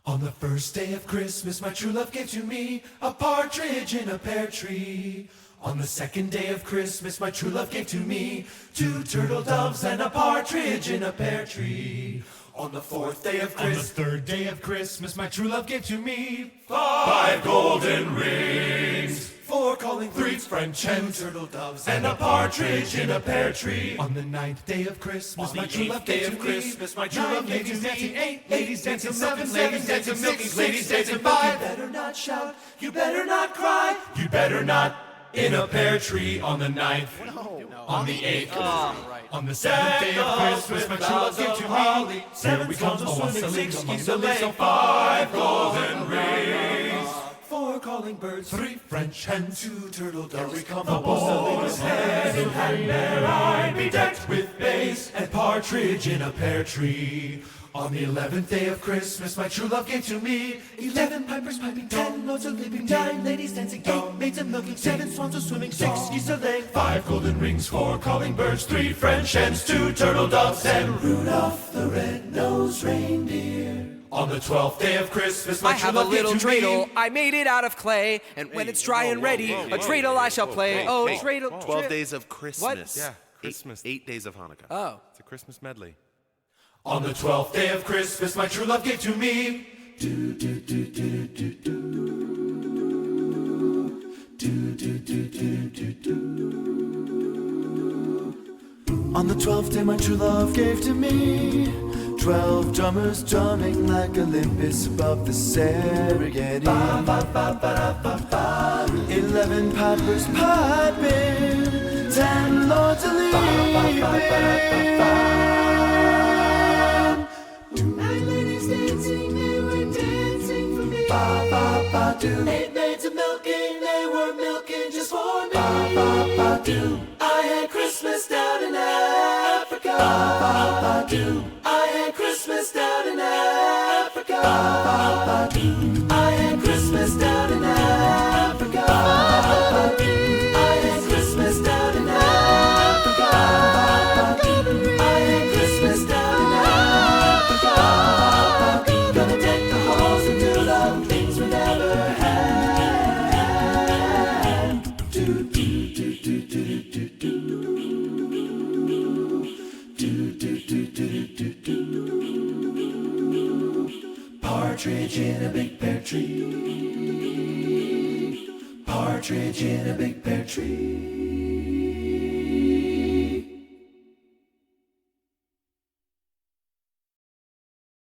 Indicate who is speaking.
Speaker 1: On the first day of Christmas, my true love gave to me a partridge in a pear tree. On the second day of Christmas, my true love gave to me two turtle doves and a partridge in a pear tree. On the fourth day of Christmas, on the third day of Christmas, my true love gave to me five golden rings, four calling birds, French hens, turtle doves, and a partridge in a pear tree. On the ninth day of Christmas, my true love gave to me my true love gave to me eight ladies dancing, seven ladies dancing, six ladies dancing, five. You better not shout, you better not cry, you better not in a pear tree. On the ninth, on the eighth, on the seventh day of Christmas, my true love gave to me seven swans a swimming, six geese a laying, five golden rings, four calling birds, three French hens, two turtle doves. We come the boys hand in hand, there I be decked with bays and partridge in a pear tree. On the 11th day of Christmas, my true love gave to me 11 pipers piping, 10 lords a leaping, 9 ladies dancing, 8 maids a milking, 7 swans a swimming, 6 geese a laying, 5 golden rings, 4 calling birds, 3 French hens, 2 turtle doves, and Rudolph the red-nosed reindeer. On the 12th day of Christmas, my true love gave to me.
Speaker 2: I have a little dreidel, I made it out of clay, and when it's dry and ready, a dreidel I shall play. Oh, dreidel.
Speaker 3: 12 days of Christmas.
Speaker 2: What?
Speaker 4: Yeah, Christmas.
Speaker 3: 8 days of Hanukkah.
Speaker 2: Oh.
Speaker 4: It's a Christmas medley.
Speaker 1: On the 12th day of Christmas, my true love gave to me
Speaker 5: On the 12th day my true love gave to me 12 drummers drumming like Olympus above the Serengeti. 11 pipers piping, 10 lords a leaping. 9 ladies dancing, they were dancing for me. 8 maids a milking, they were milking just for me. I had Christmas down in Africa. I had Christmas down in Africa. I had Christmas down in Africa. I had Christmas down in Africa. I had Christmas down in Africa. Gonna deck the halls and do the things we never had. Partridge in a big pear tree. Partridge in a big pear tree.